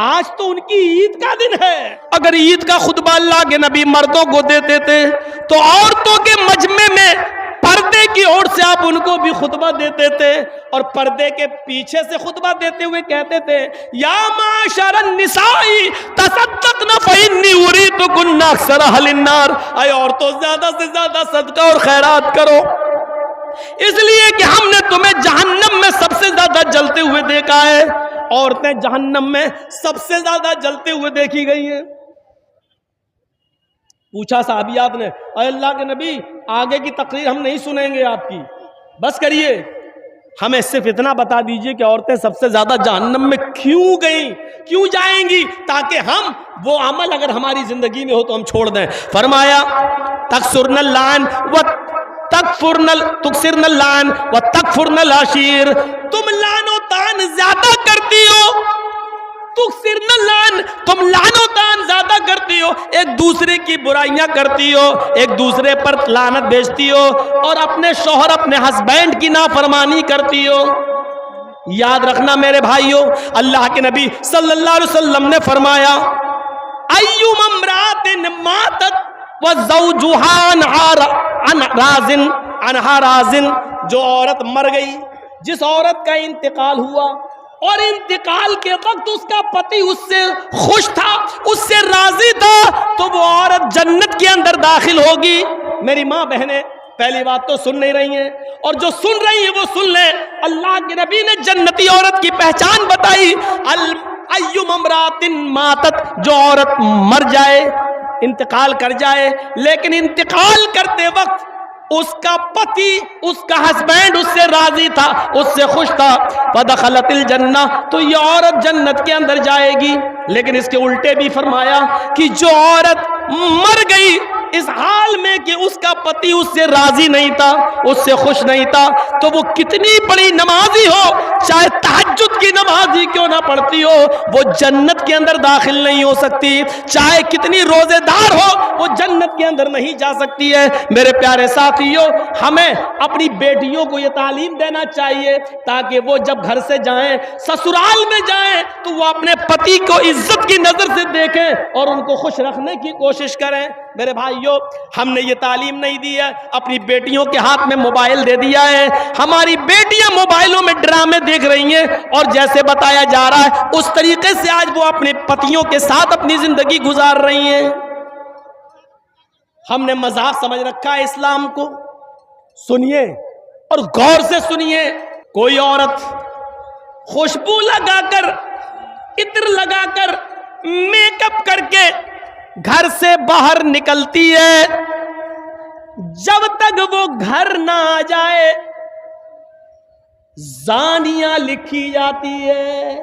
आज तो उनकी ईद का दिन है। अगर ईद का खुतबा अल्लाह के नबी मर्दों को देते थे तो औरतों के मजमे में पर्दे की ओर से आप उनको भी खुतबा देते थे, और पर्दे के पीछे से खुतबा देते हुए कहते थे या माशरन निसाई तसद्दक़ना फ़इन्नी उरीदुकुन्ना अक्सर अहलिन नार, ऐ औरतों ज्यादा से ज्यादा सदका और खैरात करो, इसलिए कि हमने तुम्हें जहन्नम में सबसे ज्यादा जलते हुए देखा है। औरतें जहन्नम में सबसे ज्यादा जलते हुए देखी गई हैं। पूछा साहबियात ने, अल्लाह के नबी आगे की तकरीर हम नहीं सुनेंगे आपकी, बस करिए, हमें सिर्फ इतना बता दीजिए कि औरतें सबसे ज्यादा जहन्नम में क्यों गई, क्यों जाएंगी, ताकि हम वो अमल अगर हमारी जिंदगी में हो तो हम छोड़ दें। फरमाया तकसुरनल लान व तुकसिरनल लान व तकफुरनल आशीर, तुम लानो तान ज्यादा करती हो, तुकसिरनल लान, तुम लानो तान ज्यादा करती हो, एक दूसरे की बुराइयां करती हो, एक दूसरे पर लानत भेजती हो, और अपने शौहर अपने हस्बैंड की नाफरमानी करती हो। याद रखना मेरे भाइयों, अल्लाह के नबी सल्लल्लाहु अलैहि वसल्लम ने फरमाया अय्युम इम्रातिन मातत व ज़ौजुहा अनहा राज़िन, जो औरत मर गई, जिस औरत का इंतकाल हुआ और इंतकाल के वक्त उसका पति उससे खुश था, उससे राजी था, तो वो औरत जन्नत के अंदर दाखिल होगी। मेरी माँ बहनें पहली बात तो सुन नहीं रही हैं, और जो सुन रही है वो सुन ले, अल्लाह के नबी ने जन्नती औरत की पहचान बताई। अय्युम इम्रातिन मातत, जो औरत मर जाए, इंतकाल कर जाए, लेकिन इंतकाल करते वक्त उसका पति, उसका हस्बैंड उससे राजी था, उससे खुश था, फदखलतिल जन्ना, तो ये औरत जन्नत के अंदर जाएगी। लेकिन इसके उल्टे भी फरमाया कि जो औरत मर गई इस हाल में कि उसका पति उससे राजी नहीं था, उससे खुश नहीं था, तो वो कितनी बड़ी नमाजी हो, चाहे तहज्जुद की नमाजी क्यों ना पढ़ती हो, वो जन्नत के अंदर दाखिल नहीं हो सकती। चाहे कितनी रोजेदार हो, वो जन्नत के अंदर नहीं जा सकती है। मेरे प्यारे साथियों, हमें अपनी बेटियों को ये तालीम देना चाहिए ताकि वो जब घर से जाएं, ससुराल में जाएं, तो वो अपने पति को इज्जत की नजर से देखें और उनको खुश रखने की कोशिश करें। मेरे भाइयों, हमने ये तालीम नहीं दी है, अपनी बेटियों के हाथ में मोबाइल दे दिया है, हमारी बेटियां मोबाइलों में ड्रामे देख रही हैं, और जैसे बताया जा रहा है उस तरीके से आज वो अपने पतियों के साथ अपनी जिंदगी गुजार रही हैं। हमने मजाक समझ रखा है इस्लाम को। सुनिए और गौर से सुनिए, कोई औरत खुशबू लगाकर, इत्र लगाकर, मेकअप करके घर से बाहर निकलती है, जब तक वो घर ना आ जाए जानिया लिखी जाती है।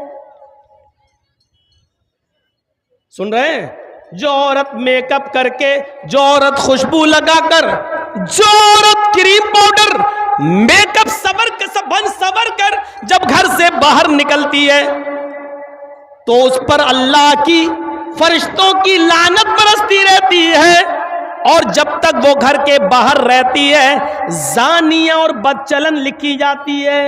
सुन रहे हैं? जो औरत मेकअप करके, जो औरत खुशबू लगाकर, जो औरत क्रीम पाउडर, मेकअप सवर कर जब घर से बाहर निकलती है, तो उस पर अल्लाह की, फरिश्तों की लानत बरसती रहती है, और जब तक वो घर के बाहर रहती है जानिया और बदचलन लिखी जाती है।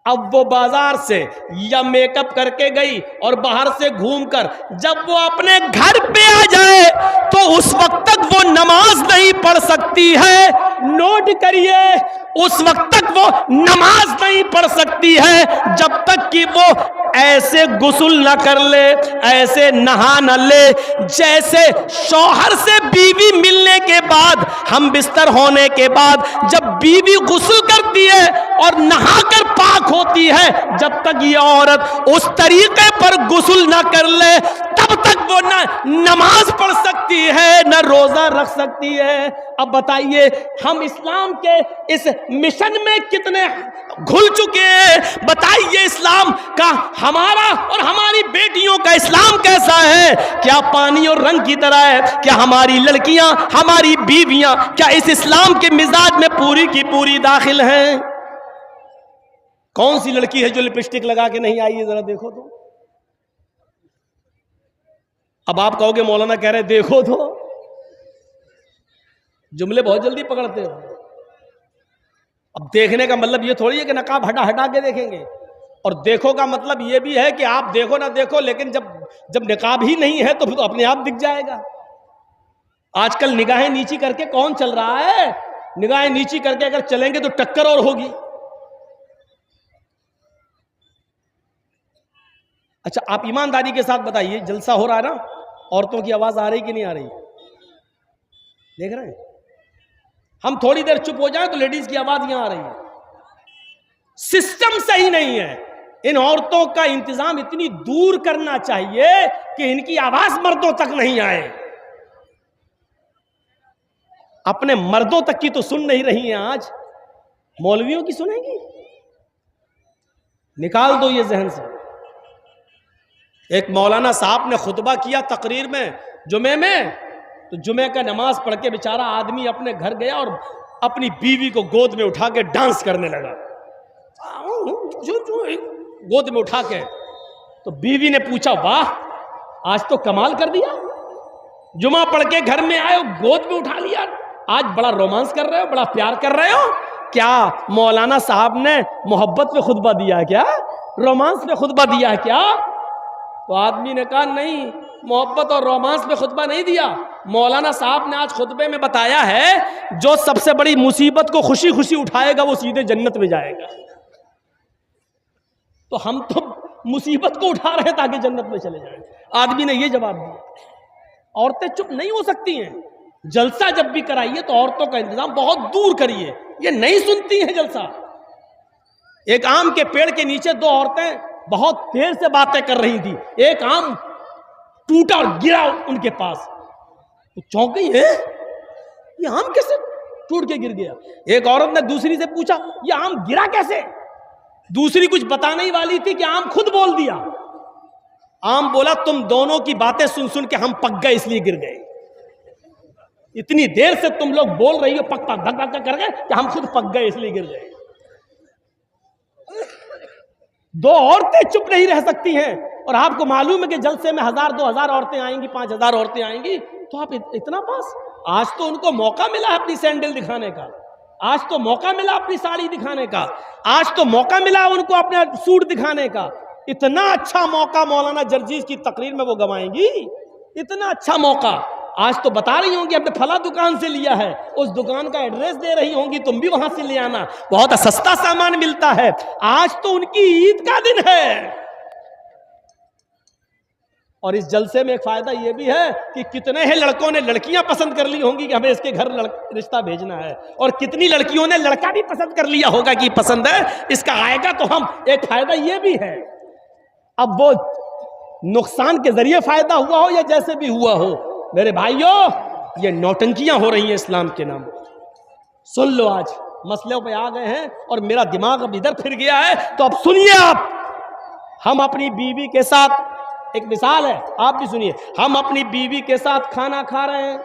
अब वो बाजार से या मेकअप करके गई और बाहर से घूमकर जब वो अपने घर पे आ जाए तो उस वक्त तक वो नमाज नहीं पढ़ सकती है। नोट करिए, उस वक्त तक वो नमाज नहीं पढ़ सकती है जब तक कि वो ऐसे गुस्ल न कर ले, ऐसे नहा न ले, जैसे शौहर से बीवी मिलने के बाद, हम बिस्तर होने के बाद जब बीवी गुस्ल करती है और नहाकर पाक होती है, जब तक ये औरत उस तरीके पर गुस्ल न कर ले तब तक वो न नमाज पढ़ सकती है, न रोजा रख सकती है। अब बताइए, हम इस्लाम के इस मिशन में कितने घुल चुके हैं। बताइए, इस्लाम का, हमारा और हमारी बेटियों का इस्लाम कैसा है? क्या पानी और रंग की तरह है? क्या हमारी लड़कियां, हमारी बीवियां, क्या इस इस्लाम के मिजाज में पूरी की पूरी दाखिल हैं? कौन सी लड़की है जो लिपस्टिक लगा के नहीं आई है? जरा देखो तो। अब आप कहोगे मौलाना कह रहे देखो तो, जुमले बहुत जल्दी पकड़ते हो। अब देखने का मतलब ये थोड़ी है कि नकाब हटा हटा के देखेंगे। और देखो का मतलब यह भी है कि आप देखो ना देखो, लेकिन जब निकाब ही नहीं है तो अपने आप दिख जाएगा। आजकल निगाहें नीची करके कौन चल रहा है? निगाहें नीची करके अगर चलेंगे तो टक्कर और होगी। अच्छा, आप ईमानदारी के साथ बताइए, जलसा हो रहा है ना, औरतों की आवाज आ रही कि नहीं आ रही? देख रहे हैं? हम थोड़ी देर चुप हो जाए तो लेडीज की आवाज यहां आ रही है। सिस्टम सही नहीं है। इन औरतों का इंतजाम इतनी दूर करना चाहिए कि इनकी आवाज मर्दों तक नहीं आए। अपने मर्दों तक की तो सुन नहीं रही हैं, आज मौलवियों की सुनेंगी? निकाल दो ये जहन से। एक मौलाना साहब ने खुतबा किया तकरीर में जुमे में, तो जुमे का नमाज पढ़ के बेचारा आदमी अपने घर गया और अपनी बीवी को गोद में उठा के डांस करने लगा। गोद में उठा के, तो बीवी ने पूछा, वाह आज तो कमाल कर दिया, जुमा पढ़ के घर में आए, गोद में उठा लिया, आज बड़ा रोमांस कर रहे हो, बड़ा प्यार कर रहे हो। क्या मौलाना साहब ने मोहब्बत पे खुतबा दिया क्या? रोमांस पे खुतबा दिया क्या? तो आदमी ने कहा, नहीं, मोहब्बत और रोमांस पे खुतबा नहीं दिया। मौलाना साहब ने आज खुतबे में बताया है, जो सबसे बड़ी मुसीबत को खुशी खुशी उठाएगा वो सीधे जन्नत में जाएगा। तो हम तो मुसीबत को उठा रहे हैं ताकि जन्नत में चले जाएं। आदमी ने ये जवाब दिया। औरतें चुप नहीं हो सकती हैं। जलसा जब भी कराइए तो औरतों का इंतजाम बहुत दूर करिए। ये नहीं सुनती हैं जलसा। एक आम के पेड़ के नीचे दो औरतें बहुत देर से बातें कर रही थी। एक आम टूटा और गिरा उनके पास, तो चौंक गई, है ये आम कैसे टूट के गिर गया? एक औरत ने दूसरी से पूछा, ये आम गिरा कैसे? दूसरी कुछ बताने ही वाली थी कि आम खुद बोल दिया। आम बोला, तुम दोनों की बातें सुन सुन के हम पक गए इसलिए गिर गए। इतनी देर से तुम लोग बोल रही हो, पक पक धक धक कर गए कि हम खुद पक गए इसलिए गिर गए। दो औरतें चुप नहीं रह सकती हैं, और आपको मालूम है कि जलसे में 1000-2000 औरतें आएंगी, 5000 औरतें आएंगी, तो आप इतना पास। आज तो उनको मौका मिला अपनी सैंडल दिखाने का, आज तो मौका मिला अपनी साड़ी दिखाने का, आज तो मौका मिला उनको अपना सूट दिखाने का। इतना अच्छा मौका मौलाना जर्जीस की तकरीर में वो गवाएंगी, इतना अच्छा मौका। आज तो बता रही होंगी अपने फला दुकान से लिया है, उस दुकान का एड्रेस दे रही होंगी, तुम भी वहां से ले आना, बहुत सस्ता सामान मिलता है। आज तो उनकी ईद का दिन है। और इस जलसे में एक फायदा यह भी है कि कितने ही लड़कों ने लड़कियां पसंद कर ली होंगी कि हमें इसके घर रिश्ता भेजना है, और कितनी लड़कियों ने लड़का भी पसंद कर लिया होगा कि पसंद है, इसका आएगा तो हम। एक फायदा यह भी है, अब वो नुकसान के जरिए फायदा हुआ हो या जैसे भी हुआ हो, मेरे भाइयों ये नौटंकियां हो रही हैं इस्लाम के नाम। सुन लो, आज मसलों पे आ गए हैं और मेरा दिमाग अब इधर फिर गया है, तो अब सुनिए आप। हम अपनी बीवी के साथ, एक मिसाल है, आप भी सुनिए, हम अपनी बीवी के साथ खाना खा रहे हैं,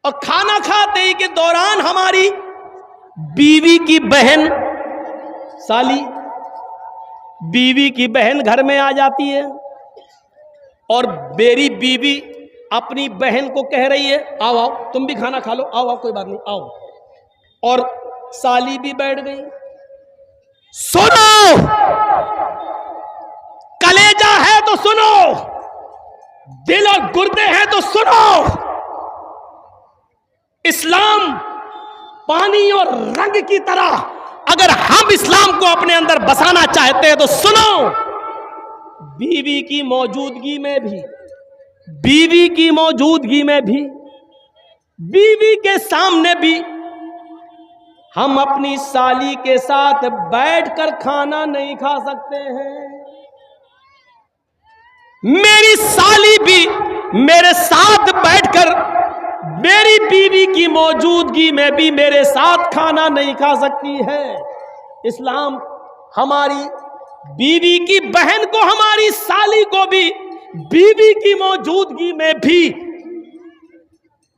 और खाना खाते ही के दौरान हमारी बीवी की बहन, साली, बीवी की बहन घर में आ जाती है, और मेरी बीवी अपनी बहन को कह रही है, आओ आओ तुम भी खाना खा लो, आओ आओ कोई बात नहीं आओ। और साली भी बैठ गई। सुनो, कलेजा है तो सुनो, दिल और गुर्दे हैं तो सुनो। इस्लाम पानी और रंग की तरह, अगर हम इस्लाम को अपने अंदर बसाना चाहते हैं तो सुनो। बीवी की मौजूदगी में भी, बीवी की मौजूदगी में भी, बीवी के सामने भी हम अपनी साली के साथ बैठकर खाना नहीं खा सकते हैं। मेरी साली भी मेरे साथ बैठकर, मेरी बीवी की मौजूदगी में भी मेरे साथ खाना नहीं खा सकती है। इस्लाम हमारी बीवी की बहन को, हमारी साली को भी बीवी की मौजूदगी में भी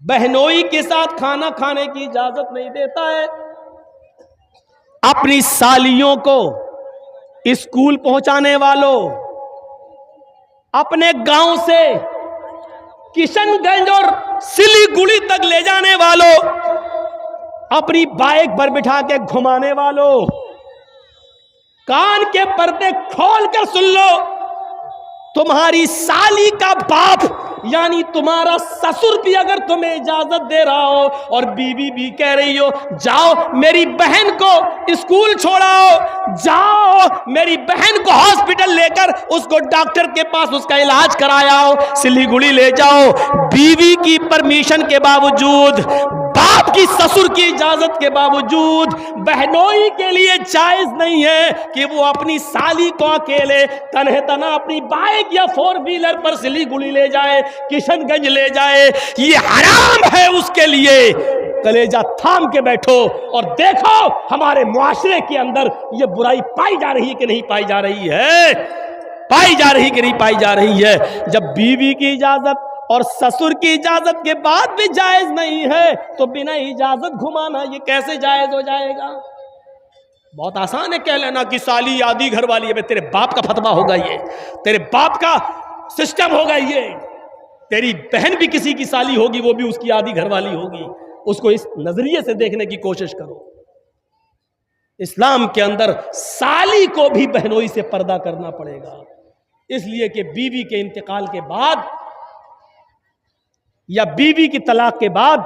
बहनोई के साथ खाना खाने की इजाजत नहीं देता है। अपनी सालियों को स्कूल पहुंचाने वालों, अपने गांव से किशनगंज और सिलीगुड़ी तक ले जाने वालों, अपनी बाइक पर बिठा के घुमाने वालों, कान के पर्दे खोल कर सुन लो, तुम्हारी साली का बाप यानी तुम्हारा ससुर भी अगर तुम्हें इजाजत दे रहा हो और बीवी भी कह रही हो जाओ मेरी बहन को स्कूल छोड़ाओ, जाओ मेरी बहन को हॉस्पिटल लेकर उसको डॉक्टर के पास उसका इलाज कराओ, सिलीगुड़ी ले जाओ, बीवी की परमिशन के बावजूद, बाप की ससुर की इजाजत के बावजूद बहनोई के लिए जायज नहीं है कि वो अपनी साली को अकेले तन्हे तना अपनी बाइक या 4 व्हीलर पर सिलीगुड़ी ले जाए, किशनगंज ले जाए। ये हराम है उसके लिए। कलेजा थाम के बैठो और देखो हमारे मुआशरे के अंदर ये बुराई पाई जा रही है कि नहीं पाई जा रही है, पाई जा रही कि नहीं पाई जा रही है। जब बीवी की इजाजत और ससुर की इजाजत के बाद भी जायज नहीं है तो बिना इजाजत घुमाना ये कैसे जायज हो जाएगा? बहुत आसान है कह लेना कि साली आदि घर वाली है, तेरे बाप का फतवा होगा, ये तेरे बाप का सिस्टम होगा, ये तेरी बहन भी किसी की साली होगी, वो भी उसकी आदि घर वाली होगी। उसको इस नजरिए से देखने की कोशिश करो। इस्लाम के अंदर साली को भी बहनोई से पर्दा करना पड़ेगा, इसलिए कि बीवी के इंतकाल के बाद या बीवी की तलाक के बाद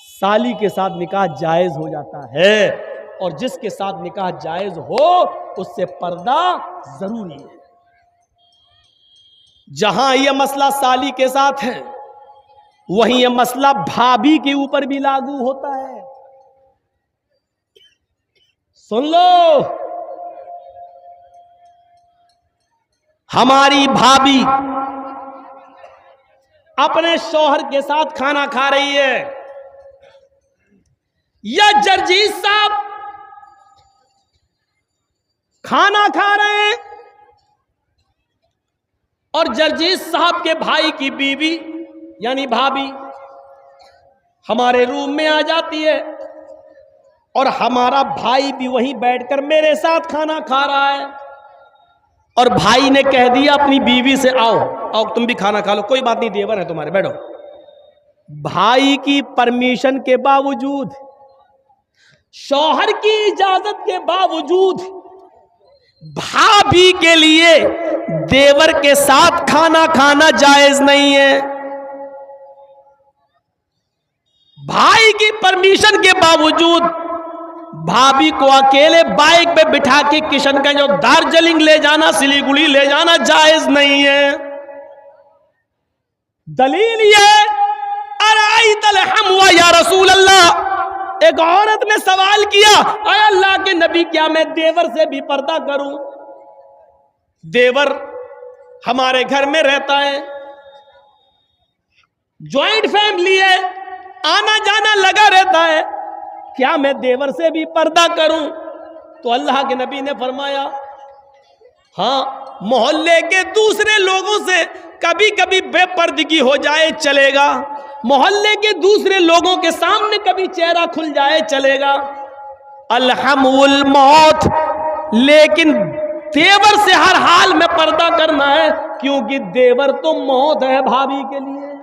साली के साथ निकाह जायज हो जाता है, और जिसके साथ निकाह जायज हो उससे पर्दा जरूरी है। जहां यह मसला साली के साथ है वहीं यह मसला भाभी के ऊपर भी लागू होता है। सुन लो, हमारी भाभी अपने शौहर के साथ खाना खा रही है, या जर्जीत साहब खाना खा रहे हैं और जर्जीत साहब के भाई की बीवी यानी भाभी हमारे रूम में आ जाती है और हमारा भाई भी वहीं बैठकर मेरे साथ खाना खा रहा है, और भाई ने कह दिया अपनी बीवी से आओ आओ तुम भी खाना खा लो, कोई बात नहीं देवर है तुम्हारे, बैठो। भाई की परमिशन के बावजूद, शौहर की इजाजत के बावजूद भाभी के लिए देवर के साथ खाना खाना जायज नहीं है। भाई की परमिशन के बावजूद भाभी को अकेले बाइक पे बिठा के किशनगंज और दार्जिलिंग ले जाना, सिलीगुड़ी ले जाना जायज नहीं है। दलील ये अराइतल हमवा या रसूल अल्लाह, एक औरत ने सवाल किया, अरे अल्लाह के नबी क्या मैं देवर से भी पर्दा करूं? देवर हमारे घर में रहता है, ज्वाइंट फैमिली है, आना जाना लगा रहता है, क्या मैं देवर से भी पर्दा करूं? तो अल्लाह के नबी ने फरमाया हाँ, मोहल्ले के दूसरे लोगों से कभी कभी बेपर्दगी हो जाए चलेगा, मोहल्ले के दूसरे लोगों के सामने कभी चेहरा खुल जाए चलेगा, अलहमुल मौत, लेकिन देवर से हर हाल में पर्दा करना है, क्योंकि देवर तो मौत है भाभी के लिए।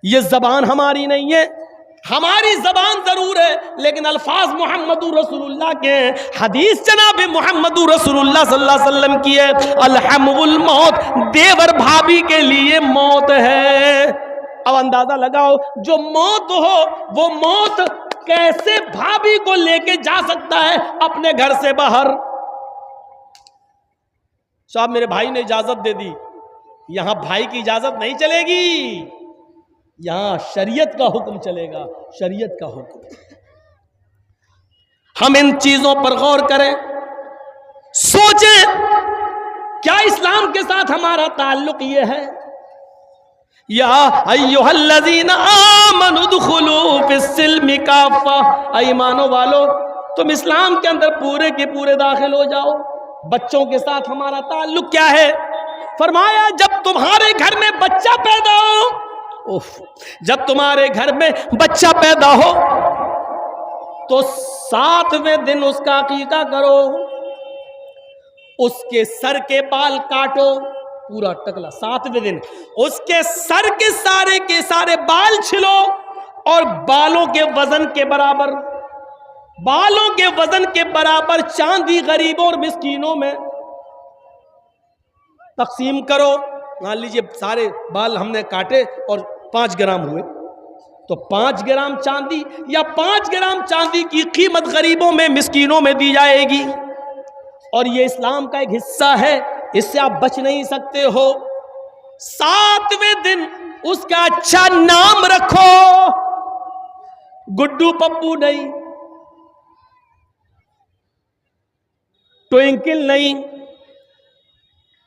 ये जबान हमारी नहीं है, हमारी जबान जरूर है, लेकिन अल्फाज मोहम्मदुर रसूलुल्लाह के, हदीस जनाब मोहम्मदुर रसूलुल्लाह सल्लल्लाहु अलैहि वसल्लम की है, अलहमुल मौत, देवर भाभी के लिए मौत है। अब अंदाजा लगाओ, जो मौत हो वो मौत कैसे भाभी को लेके जा सकता है अपने घर से बाहर? साहब मेरे भाई ने इजाजत दे दी, यहां भाई की इजाजत नहीं चलेगी, यहां शरीयत का हुक्म चलेगा, शरीयत का हुक्म। हम इन चीजों पर गौर करें, सोचें क्या इस्लाम के साथ हमारा ताल्लुक ये है? या अय्युहल्लज़ीना आमनु उदखुलू फिस्सिल्मि काफ़ा, ईमानो वालो तुम इस्लाम के अंदर पूरे के पूरे दाखिल हो जाओ। बच्चों के साथ हमारा ताल्लुक क्या है? फरमाया जब तुम्हारे घर में बच्चा पैदा हो, जब तुम्हारे घर में बच्चा पैदा हो तो 7वें दिन उसका अकीका करो, उसके सर के बाल काटो, पूरा टकला, 7वें दिन उसके सर के सारे बाल छिलो और बालों के वजन के बराबर बालों के वजन के बराबर चांदी गरीबों और मिस्कीनों में तकसीम करो। मान लीजिए सारे बाल हमने काटे और 5 ग्राम हुए, तो 5 ग्राम चांदी या 5 ग्राम चांदी की कीमत गरीबों में मिस्कीनों में दी जाएगी। और ये इस्लाम का एक हिस्सा है, इससे आप बच नहीं सकते हो। 7वें दिन उसका अच्छा नाम रखो, गुड्डू पप्पू नहीं, ट्विंकल नहीं,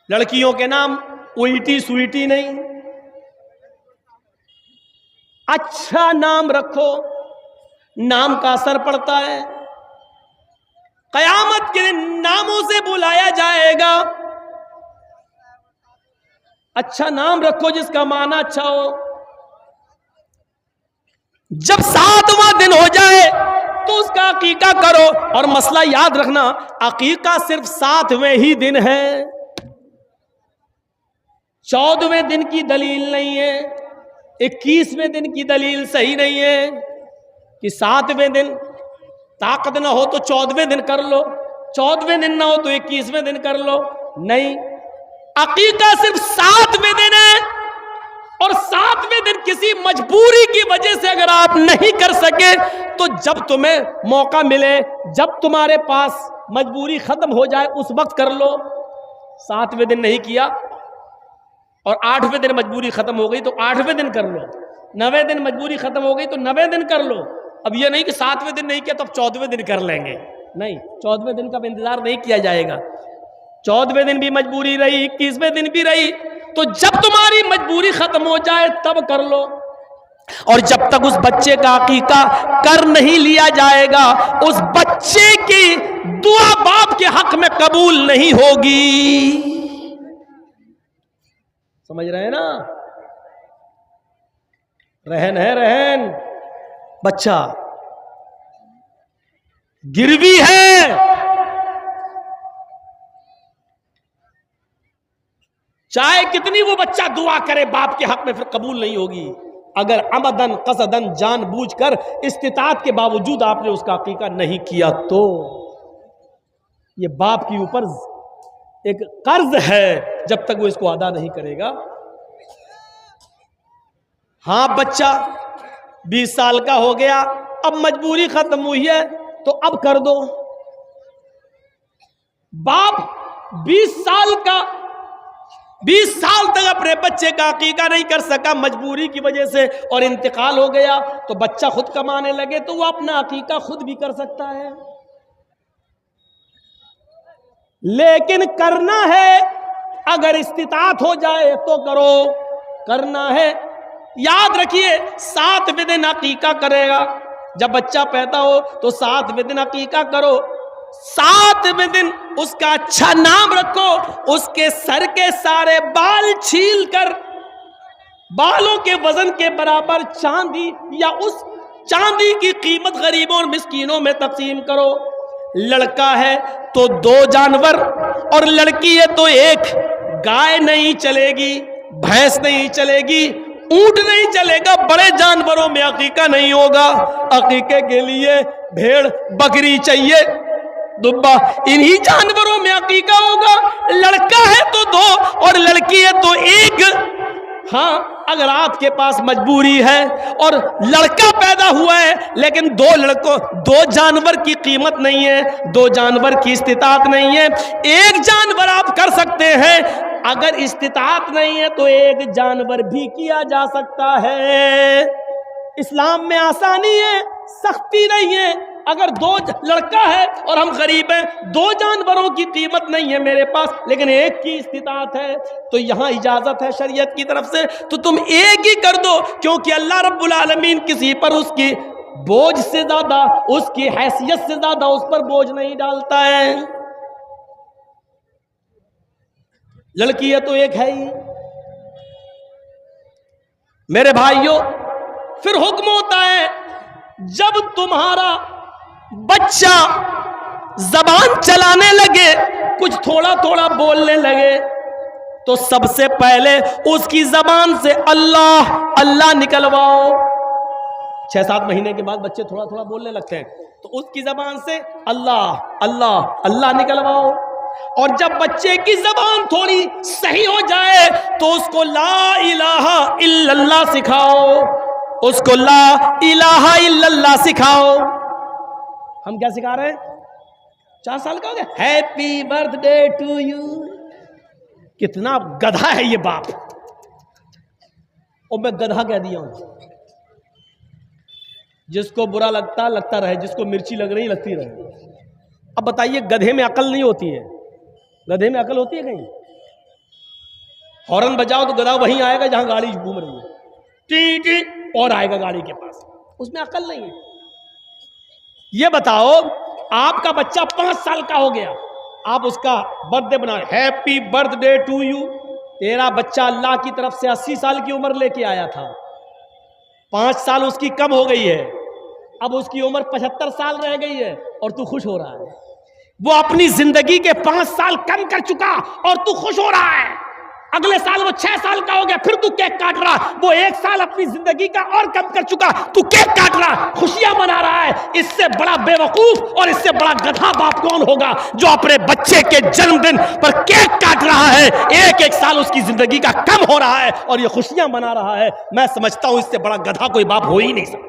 लड़कियों के नाम उईटी सुईटी नहीं, अच्छा नाम रखो। नाम का असर पड़ता है, कयामत के दिन नामों से बुलाया जाएगा। अच्छा नाम रखो जिसका माना अच्छा हो। जब 7वां दिन हो जाए तो उसका अकीका करो। और मसला याद रखना, अकीका सिर्फ 7वें ही दिन है, 14वें दिन की दलील नहीं है, 21वें दिन की दलील सही नहीं है कि 7वें दिन ताकत ना हो तो 14वें दिन कर लो, 14वें दिन ना हो तो 21वें दिन कर लो। नहीं, अकीका सिर्फ 7वें दिन है। और 7वें दिन किसी मजबूरी की वजह से अगर आप नहीं कर सके तो जब तुम्हें मौका मिले, जब तुम्हारे पास मजबूरी खत्म हो जाए उस वक्त कर लो। 7वें दिन नहीं किया और 8वें दिन मजबूरी खत्म हो गई तो 8वें दिन कर लो, 9वें दिन मजबूरी खत्म हो गई तो 9वें दिन कर लो। अब ये नहीं कि 7वें दिन नहीं किया तो अब 14वें दिन कर लेंगे, नहीं, 14वें दिन का इंतजार नहीं किया जाएगा। 14वें दिन भी मजबूरी रही, 21वें दिन भी रही, तो जब तुम्हारी मजबूरी खत्म हो जाए तब कर लो। और जब तक उस बच्चे का अकीका कर नहीं लिया जाएगा उस बच्चे की दुआ बाप के हक में कबूल नहीं होगी। समझ रहे हैं ना? रहन है, रहन, बच्चा गिरवी है, चाहे कितनी वो बच्चा दुआ करे बाप के हक में फिर कबूल नहीं होगी। अगर अमदन कसदन जानबूझकर इस्तिताअत के बावजूद आपने उसका अकीका नहीं किया तो ये बाप के ऊपर एक कर्ज है, जब तक वो इसको अदा नहीं करेगा। हाँ, बच्चा 20 साल का हो गया, अब मजबूरी खत्म हुई है तो अब कर दो। बाप 20 साल तक अपने बच्चे का अकीका नहीं कर सका मजबूरी की वजह से और इंतकाल हो गया, तो बच्चा खुद कमाने लगे तो वो अपना अकीका खुद भी कर सकता है। लेकिन करना है, अगर इस्तिताअत हो जाए तो करो, करना है। याद रखिए 7वें दिन अकीका करेगा, जब बच्चा पैदा हो तो 7वें दिन अकीका करो। 7वें दिन उसका अच्छा नाम रखो, उसके सर के सारे बाल छील कर बालों के वजन के बराबर चांदी या उस चांदी की कीमत गरीबों और मिस्कीनों में तकसीम करो। लड़का है तो 2 जानवर और लड़की है तो 1। गाय नहीं चलेगी, भैंस नहीं चलेगी, ऊंट नहीं चलेगा, बड़े जानवरों में अकीका नहीं होगा। अकीके के लिए भेड़ बकरी चाहिए, दुब्बा, इन्हीं जानवरों में अकीका होगा। लड़का है तो 2 और लड़की है तो 1। हाँ, अगर आपके पास मजबूरी है और लड़का पैदा हुआ है लेकिन 2 जानवर की कीमत नहीं है, 2 जानवर की इस्तिताअत नहीं है, 1 जानवर आप कर सकते हैं। अगर इस्तिताअत नहीं है तो 1 जानवर भी किया जा सकता है। इस्लाम में आसानी है, सख्ती नहीं है। अगर 2 लड़का है और हम गरीब हैं, 2 जानवरों की कीमत नहीं है मेरे पास लेकिन 1 की इस्तिताअत है, तो यहां इजाजत है शरीयत की तरफ से, तो तुम 1 ही कर दो, क्योंकि अल्लाह रब्बुल आलमीन किसी पर उसकी बोझ से ज्यादा, उसकी हैसियत से ज्यादा उस पर बोझ नहीं डालता है। लड़की है तो 1 है ही। मेरे भाइयों, फिर हुक्म होता है जब तुम्हारा बच्चा जबान चलाने लगे, कुछ थोड़ा थोड़ा बोलने लगे, तो सबसे पहले उसकी जबान से अल्लाह अल्लाह निकलवाओ। 6-7 महीने के बाद बच्चे थोड़ा थोड़ा बोलने लगते हैं, तो उसकी जबान से अल्लाह अल्लाह अल्लाह निकलवाओ। और जब बच्चे की जबान थोड़ी सही हो जाए तो उसको ला इलाहा इल्लल्लाह सिखाओ, उसको ला इलाहा इल्लल्लाह सिखाओ। हम क्या सिखा रहे हैं? 4 साल का हो गया, हैप्पी बर्थडे टू यू। कितना गधा है ये बाप, और मैं गधा कह दिया हूं। जिसको बुरा लगता लगता रहे, जिसको मिर्ची लग रही लगती रहे। अब बताइए, गधे में अकल नहीं होती है? गधे में अकल होती है कहीं? हॉर्न बजाओ तो गधा वहीं आएगा जहां गाड़ी घूम रही है, टी टी और आएगा गाड़ी के पास। उसमें अकल नहीं है। ये बताओ, आपका बच्चा 5 साल का हो गया, आप उसका बर्थडे बना, हैप्पी बर्थडे टू यू। तेरा बच्चा अल्लाह की तरफ से 80 साल की उम्र लेके आया था, 5 साल उसकी कम हो गई है, अब उसकी उम्र 75 साल रह गई है और तू खुश हो रहा है। वो अपनी जिंदगी के 5 साल कम कर चुका और तू खुश हो रहा है। अगले साल वो 6 साल का हो गया, फिर तू केक काट रहा। वो 1 साल अपनी जिंदगी का और कम कर चुका, तू केक काट रहा, खुशियां मना रहा है। इससे बड़ा बेवकूफ और इससे बड़ा गधा बाप कौन होगा जो अपने बच्चे के जन्मदिन पर केक काट रहा है? 1-1 साल उसकी जिंदगी का कम हो रहा है और ये खुशियां मना रहा है। मैं समझता हूं इससे बड़ा गधा कोई बाप हो ही नहीं सकता।